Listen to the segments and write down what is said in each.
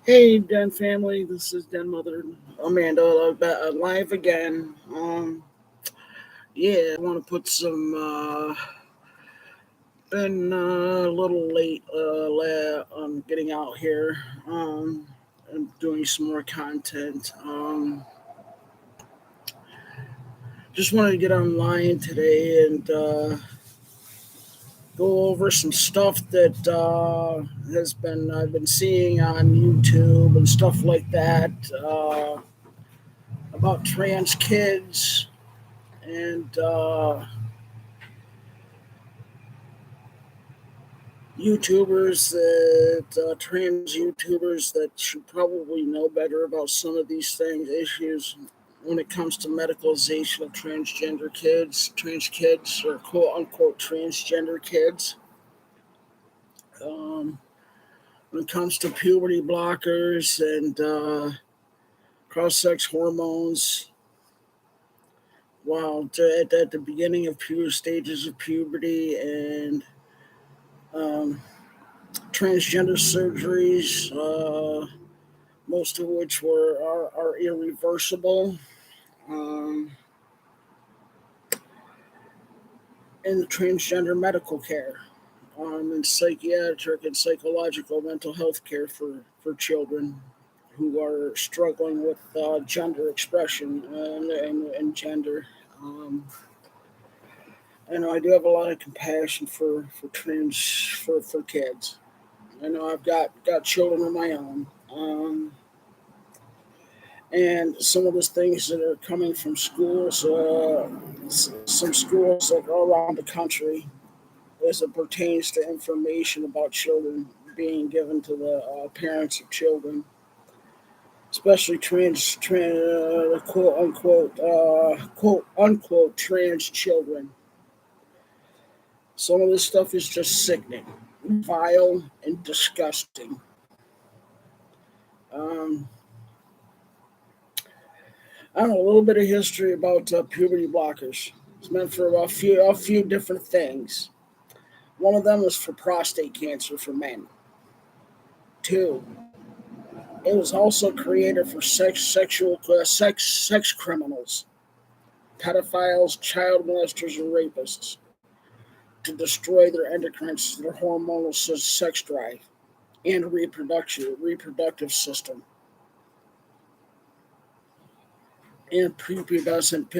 Hey, Den family, this is Den Mother Amanda live again. Yeah, I want to put some. Been a little late on getting out here. And doing some more content. Just wanted to get online today and go over some stuff that has been I've been seeing on YouTube and stuff like that about trans kids and trans YouTubers that should probably know better about some of these things, issues when it comes to medicalization of trans kids, or quote unquote transgender kids. Um, when it comes to puberty blockers and cross sex hormones, while at the beginning of stages of puberty and um, transgender surgeries, most of which are irreversible, um, in the transgender medical care, and psychiatric and psychological mental health care for children who are struggling with gender expression and gender. Um, I know I do have a lot of compassion for kids. I know I've got children of my own. And some of the things that are coming from schools, some schools like all around the country, as it pertains to information about children being given to the parents of children, especially quote unquote trans children. Some of this stuff is just sickening, vile, and disgusting. Um, I don't know a little bit of history about puberty blockers. It's meant for a few different things. One of them was for prostate cancer for men. Two, it was also created for sex criminals, pedophiles, child molesters, and rapists to destroy their endocrines, their hormonal sex drive, and reproductive system, and prepubescent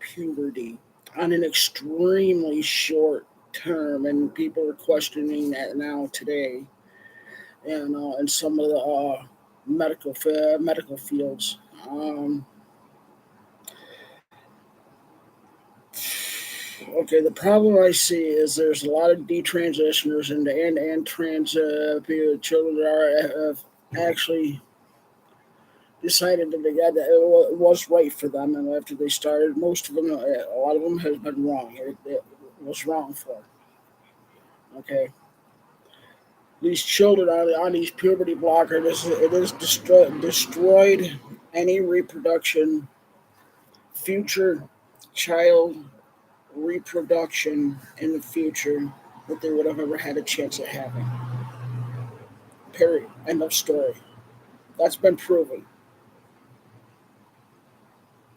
puberty on an extremely short term, and people are questioning that now today, and in some of the medical fields. Um, okay, the problem I see is there's a lot of detransitioners and trans children that have actually decided that it was right for them, and after they started, most of them, a lot of them, has been wrong. It was wrong for them. Okay, these children on these puberty blockers, it is destroyed any reproduction, future child reproduction in the future that they would have ever had a chance at having. Period. End of story. That's been proven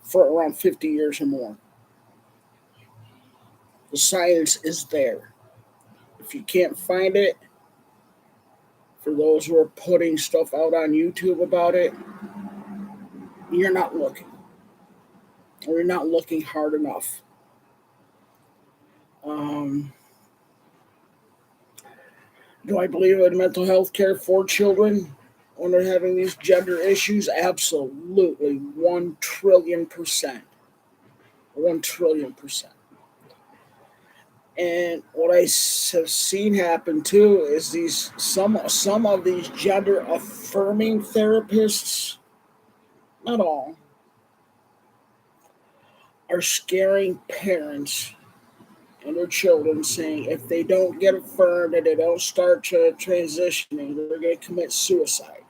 for around 50 years or more. The science is there. If you can't find it, for those who are putting stuff out on YouTube about it, you're not looking, or you're not looking hard enough. Um, do I believe in mental health care for children when they're having these gender issues? Absolutely, 1 trillion%. 1 trillion%. And what I have seen happen too is these some of these gender affirming therapists, not all, are scaring parents and their children, saying if they don't get affirmed and they don't start transitioning, they're going to commit suicide.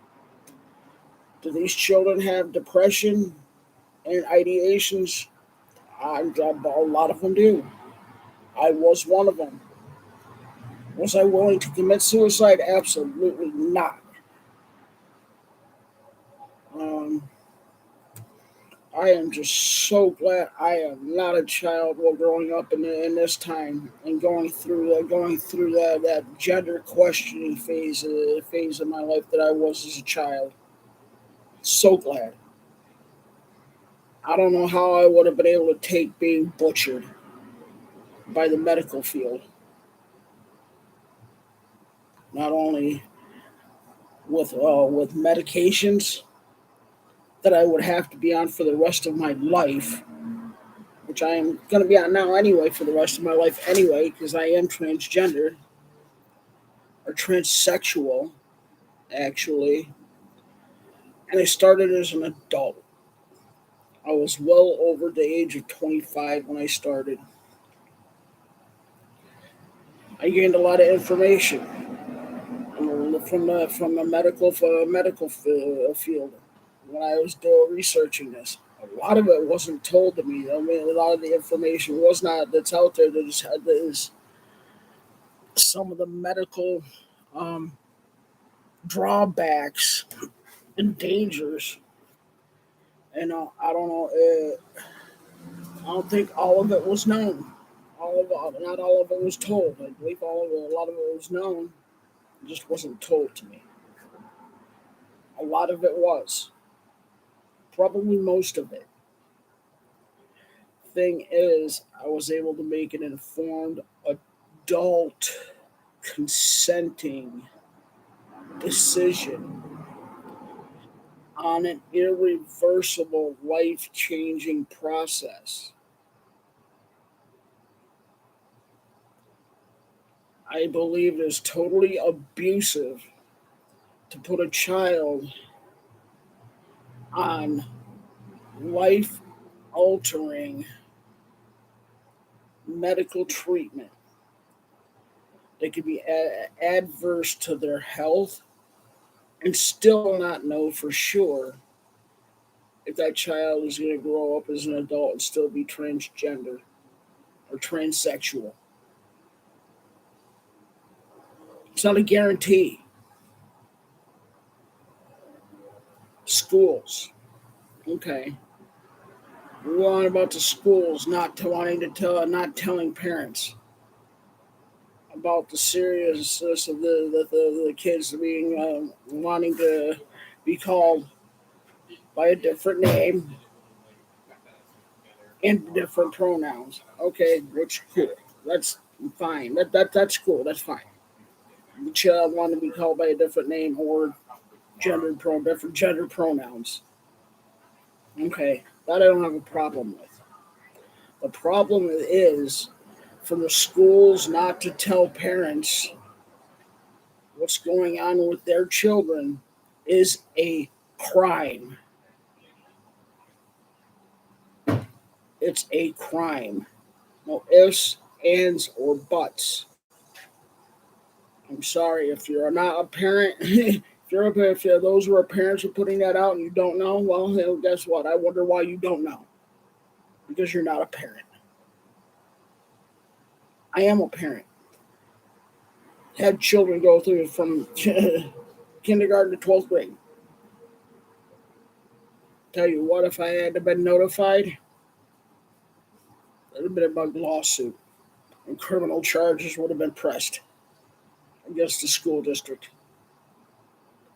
Do these children have depression and ideations? A lot of them do. I was one of them. Was I willing to commit suicide? Absolutely not. Um, I am just so glad I am not a child while growing up in this time and going through that gender questioning phase of my life that I was as a child. So glad. I don't know how I would have been able to take being butchered by the medical field. Not only with medications that I would have to be on for the rest of my life, which I am going to be on now anyway for the rest of my life anyway, because I am transgender or transsexual, actually. And I started as an adult. I was well over the age of 25 when I started. I gained a lot of information from the medical field when I was doing researching this. A lot of it wasn't told to me. I mean, a lot of the information was not that's out there. That is some of the medical um, drawbacks and dangers. And I don't know. I don't think all of it was known. Not all of it was told. I believe a lot of it was known. It just wasn't told to me. A lot of it was. Probably most of it. Thing is, I was able to make an informed, adult, consenting decision on an irreversible, life changing process. I believe it is totally abusive to put a child on life altering medical treatment that could be adverse to their health and still not know for sure if that child is going to grow up as an adult and still be transgender or transsexual. It's not a guarantee. Schools. Okay. We're on about the schools not telling parents about the seriousness of the kids being wanting to be called by a different name and different pronouns. Okay, which cool. That's fine. That's cool. That's fine. The child want to be called by a different name or different gender pronouns. Okay, that I don't have a problem with. The problem is for the schools not to tell parents what's going on with their children is a crime. It's a crime. No ifs, ands, or buts. I'm sorry if you're not a parent. If those who are parents are putting that out and you don't know, well, guess what? I wonder why you don't know. Because you're not a parent. I am a parent. Had children go through from kindergarten to 12th grade. Tell you what, if I had been notified, it would have been a bug lawsuit and criminal charges would have been pressed against the school district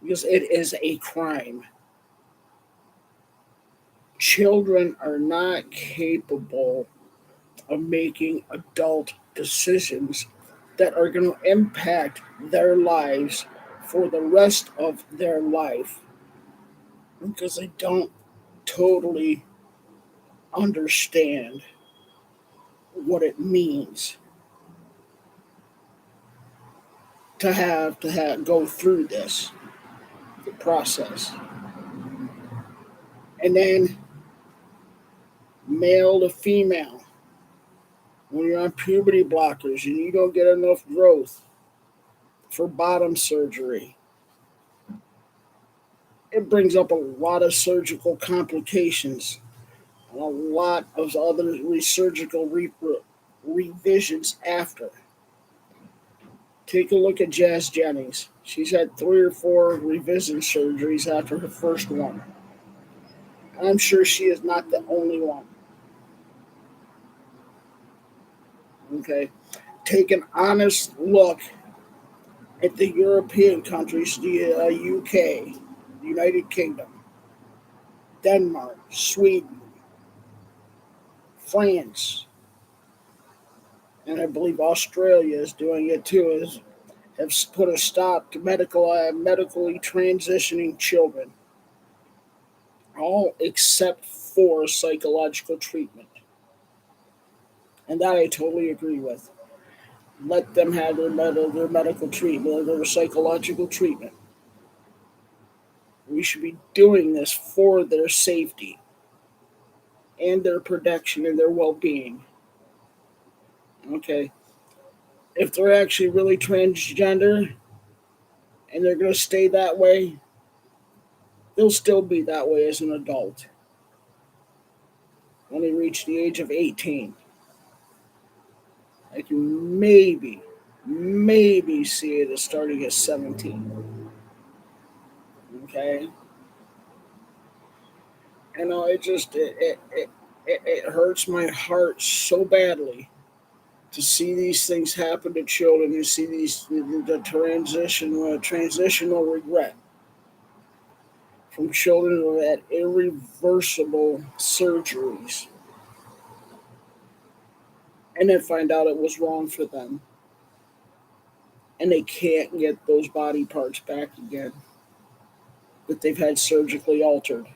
because it is a crime. Children are not capable of making adult decisions that are going to impact their lives for the rest of their life because they don't totally understand what it means to have go through this the process. And then male to female, when you're on puberty blockers and you don't get enough growth for bottom surgery, it brings up a lot of surgical complications and a lot of other surgical revisions after. Take a look at Jazz Jennings. She's had 3 or 4 revision surgeries after her first one. I'm sure she is not the only one. Okay. Take an honest look at the European countries, the UK, the United Kingdom, Denmark, Sweden, France, and I believe Australia is doing it too. Have put a stop to medically transitioning children, all except for psychological treatment, and that I totally agree with. Let them have their medical treatment, their psychological treatment. We should be doing this for their safety and their protection and their well-being. Okay, if they're actually really transgender and they're going to stay that way, they'll still be that way as an adult when they reach the age of 18. I can maybe see it as starting at 17. Okay, you know, it hurts my heart so badly to see these things happen to children. You see the transitional regret from children who had irreversible surgeries, and then find out it was wrong for them, and they can't get those body parts back again that they've had surgically altered.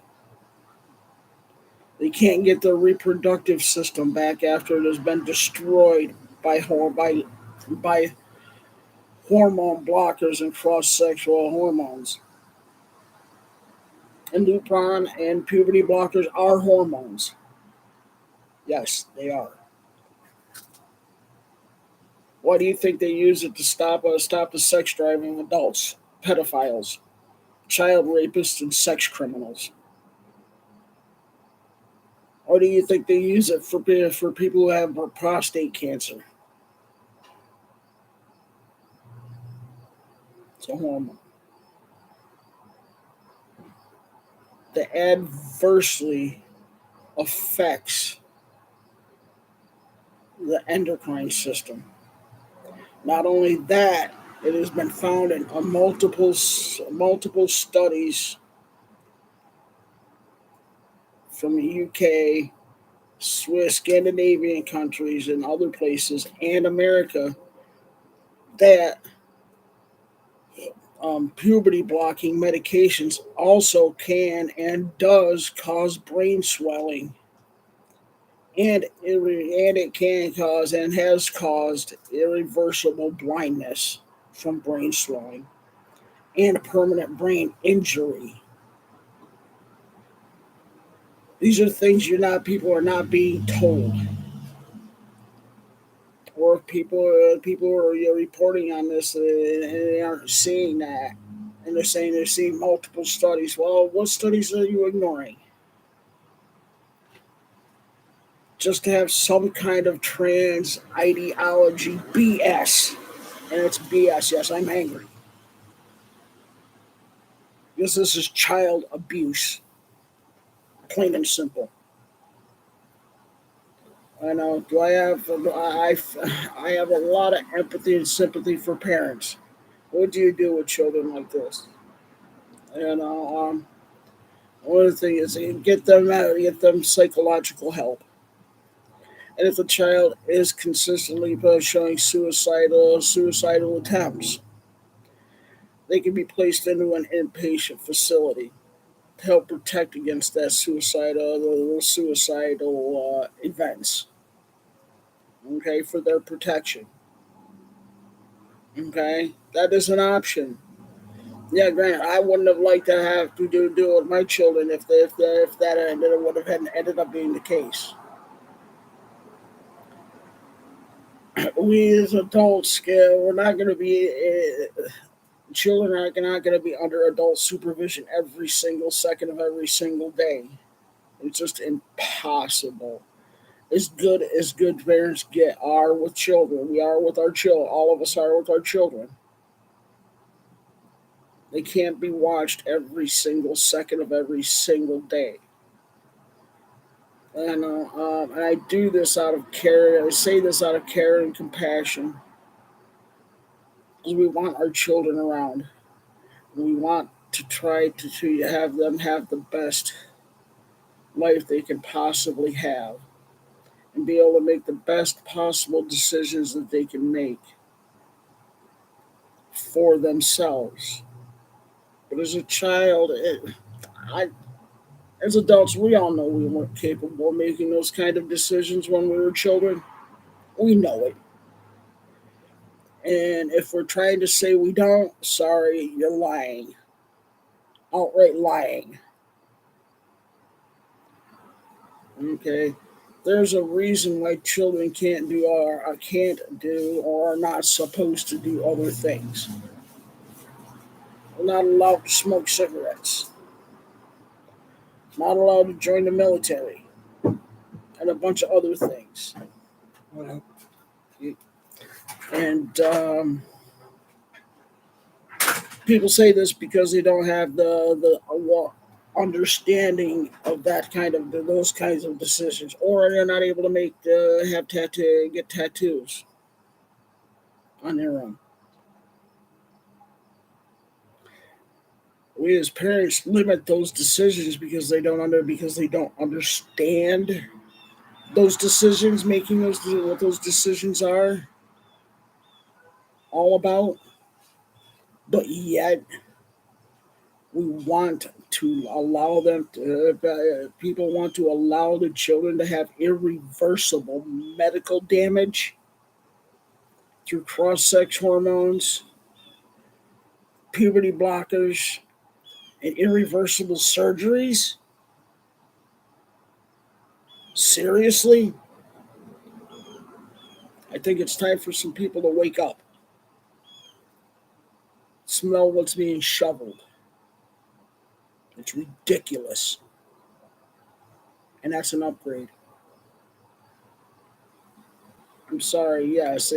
They can't get their reproductive system back after it has been destroyed by by hormone blockers and cross-sexual hormones. And Lupron and puberty blockers are hormones. Yes, they are. Why do you think they use it to stop the sex drive of adults, pedophiles, child rapists, and sex criminals? Or do you think they use it for people who have prostate cancer? It's a hormone that adversely affects the endocrine system. Not only that, it has been found in multiple studies from the UK, Swiss, Scandinavian countries, and other places, and America, that puberty blocking medications also can and does cause brain swelling, and it can cause and has caused irreversible blindness from brain swelling and permanent brain injury. These are things people are not being told, or people are reporting on this and they aren't seeing that, and they're saying they're seeing multiple studies. Well, what studies are you ignoring? Just to have some kind of trans ideology BS, and it's BS. Yes, I'm angry because this is child abuse, plain and simple. I know. Do I have? I have a lot of empathy and sympathy for parents. What do you do with children like this? You know, one of the things is get them psychological help. And if the child is consistently showing suicidal attempts, they can be placed into an inpatient facility to help protect against that suicidal events. Okay, for their protection. Okay, that is an option. Yeah, granted, I wouldn't have liked to have to do it with my children if that would have ended up being the case. We as adults, we're not going to be children are not going to be under adult supervision every single second of every single day. It's just impossible. as good parents get are with children. We are with our children. All of us are with our children. They can't be watched every single second of every single day. And I do this out of care. I say this out of care and compassion, because we want our children around. We want to try to have them have the best life they can possibly have, and be able to make the best possible decisions that they can make for themselves. But as a child, I, as adults, we all know we weren't capable of making those kind of decisions when we were children. We know it. And if we're trying to say we don't, sorry, you're lying. Outright lying. Okay? There's a reason why children can't do or are not supposed to do other things. They're not allowed to smoke cigarettes. Not allowed to join the military. And a bunch of other things. And people say this because they don't have the understanding of that kind of those kinds of decisions, or they're not able to get tattoos on their own. We as parents limit those decisions because they don't understand those decisions, making those what those decisions are all about. But yet we want to allow them to, people want to allow the children to have irreversible medical damage through cross-sex hormones, puberty blockers, and irreversible surgeries. Seriously? I think it's time for some people to wake up, smell what's being shoveled. It's ridiculous. And that's an upgrade. I'm sorry, yes.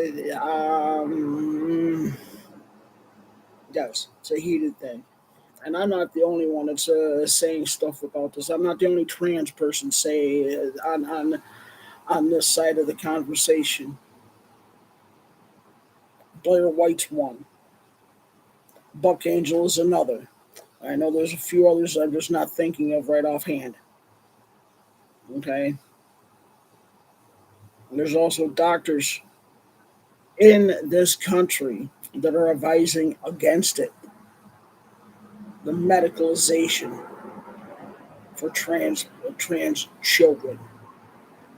Yes, it's a heated thing. And I'm not the only one that's saying stuff about this. I'm not the only trans person say on this side of the conversation. Blair White's one. Buck Angel is another. I know there's a few others I'm just not thinking of right offhand. Okay? And there's also doctors in this country that are advising against it. The medicalization for trans children,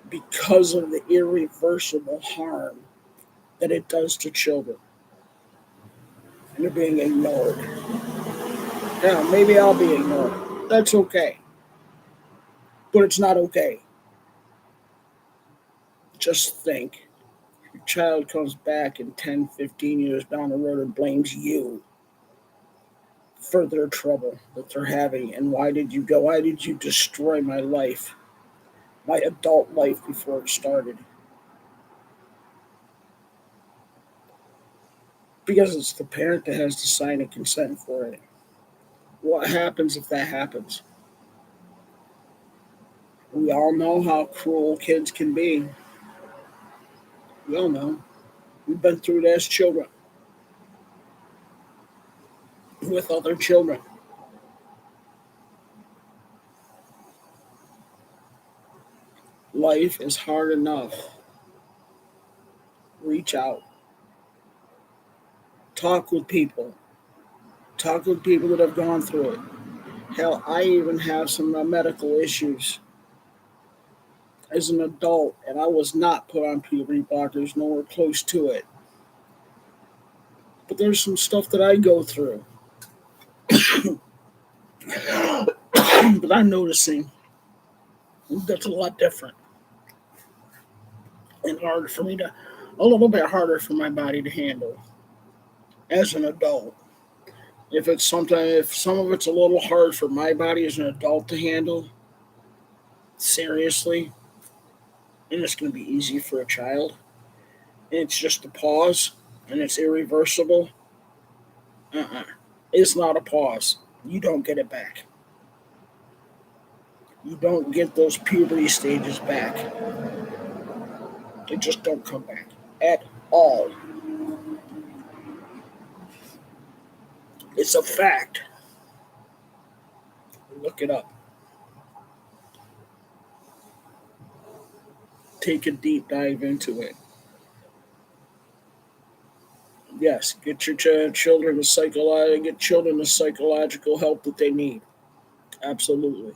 because of the irreversible harm that it does to children. And they're being ignored. Now, maybe I'll be ignored. That's okay. But it's not okay. Just think. Your child comes back in 10, 15 years down the road and blames you for their trouble that they're having. And why did you go? Why did you destroy my life? My adult life before it started? Because it's the parent that has to sign a consent for it. What happens if that happens? We all know how cruel kids can be. We all know. We've been through it as children with other children. Life is hard enough. Reach out. Talk with people. Talk with people that have gone through it. Hell, I even have some medical issues as an adult, and I was not put on puberty blockers, nowhere close to it. But there's some stuff that I go through. But I'm noticing that's a lot different. And a little bit harder for my body to handle as an adult. If some of it's a little hard for my body as an adult to handle, seriously, and it's going to be easy for a child, and it's just a pause, and it's irreversible. Uh-uh. It's not a pause. You don't get it back. You don't get those puberty stages back. They just don't come back at all. It's a fact. Look it up. Take a deep dive into it. Yes, get your children the psychological help that they need. Absolutely,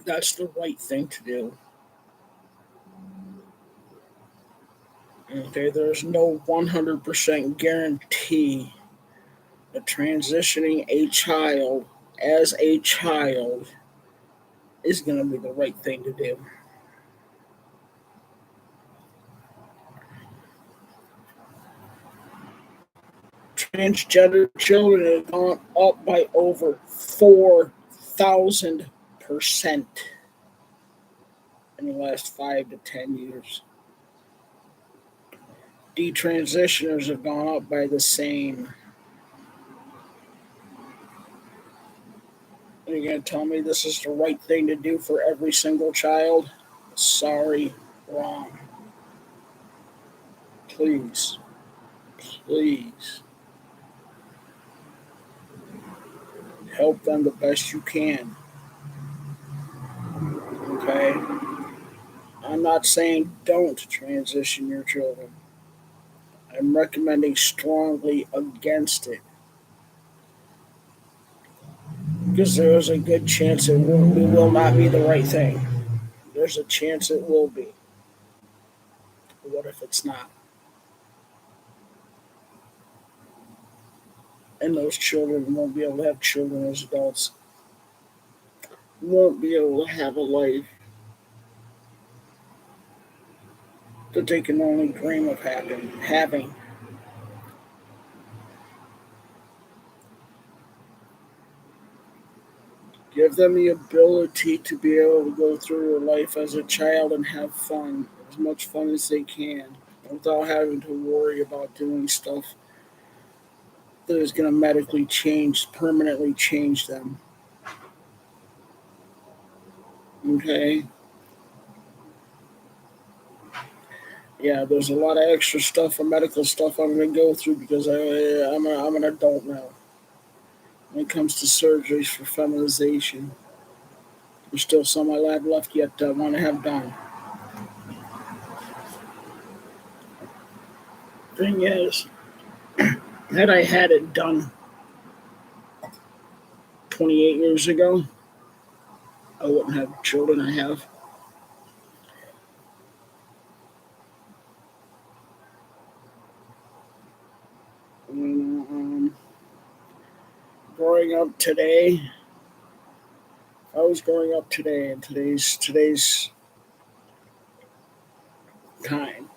that's the right thing to do. Okay, there's no 100% guarantee that transitioning a child as a child is going to be the right thing to do. Transgender children have gone up by over 4,000% in the last 5 to 10 years. Detransitioners have gone up by the same. And you're going to tell me this is the right thing to do for every single child? Sorry, wrong. Please, please help them the best you can. Okay? I'm not saying don't transition your children. I'm recommending strongly against it because there is a good chance it will not be the right thing. There's a chance it will be. What if it's not? And those children won't be able to have children as adults, won't be able to have a life that they can only dream of having. Give them the ability to be able to go through their life as a child and have fun, as much fun as they can, without having to worry about doing stuff that is going to permanently change them. Okay? Yeah, there's a lot of extra stuff and medical stuff I'm going to go through because I'm an adult now. When it comes to surgeries for feminization, there's still some I have left yet that I want to have done. Thing is, had I had it done 28 years ago, I wouldn't have children I have. Um, growing up today, I was growing up today in today's time.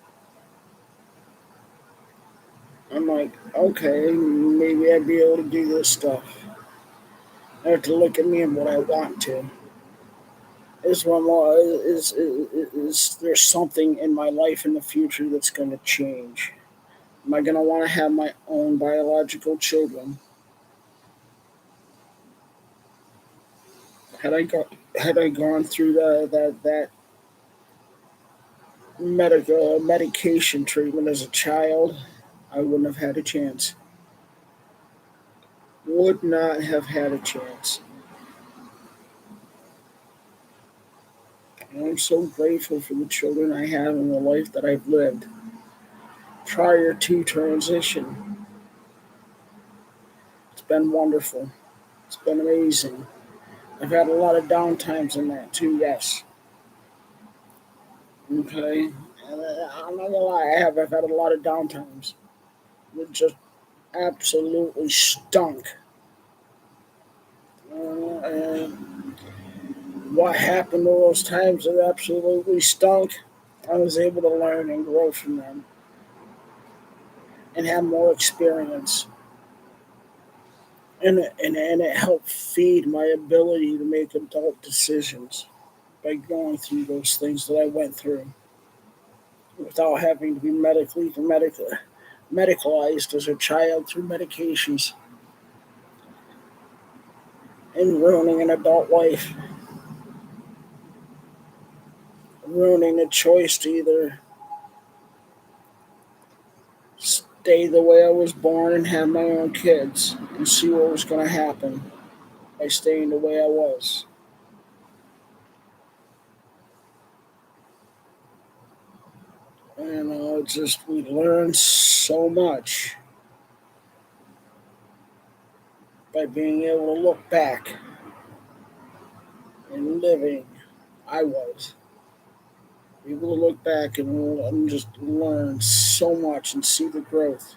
I'm like, okay, maybe I'd be able to do this stuff. I have to look at me and what I want to. Is one more is there something in my life in the future that's going to change? Am I going to want to have my own biological children? Had I gone through that medication treatment as a child, I wouldn't have had a chance. Would not have had a chance. And I'm so grateful for the children I have and the life that I've lived prior to transition. It's been wonderful. It's been amazing. I've had a lot of down times in that too, yes. Okay. And I'm not gonna lie, I've had a lot of down times. It just absolutely stunk. And what happened to those times that absolutely stunk, I was able to learn and grow from them and have more experience. And it helped feed my ability to make adult decisions. by going through those things that I went through without having to be medicalized as a child through medications and ruining an adult life, ruining a choice to either stay the way I was born and have my own kids and see what was going to happen by staying the way I was. And it's just, we learn so much by being able to look back and living. I was able to look back and just learn so much and see the growth.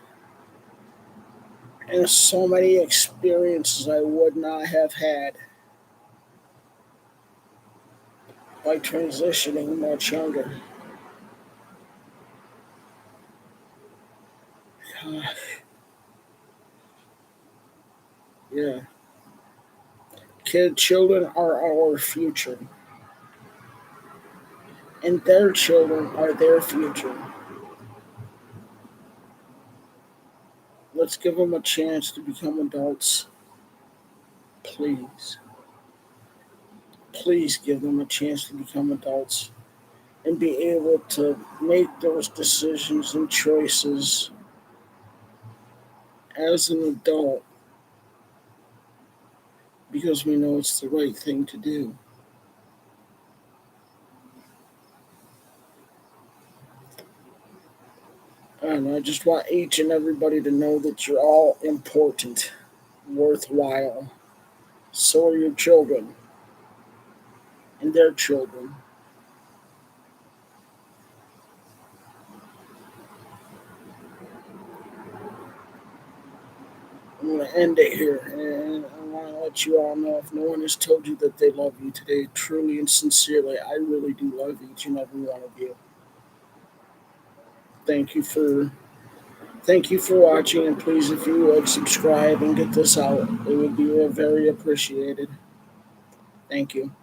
And so many experiences I would not have had by transitioning much younger. Yeah. Children are our future, and their children are their future. Let's give them a chance to become adults. Please. Please give them a chance to become adults and be able to make those decisions and choices as an adult because we know it's the right thing to do. And I just want each and everybody to know that you're all important, worthwhile. So are your children and their children. I'm going to end it here, and I want to let you all know, if no one has told you that they love you today, truly and sincerely, I really do love each and every one of you. Thank you for watching, and please, if you would, subscribe and get this out. It would be very appreciated. Thank you.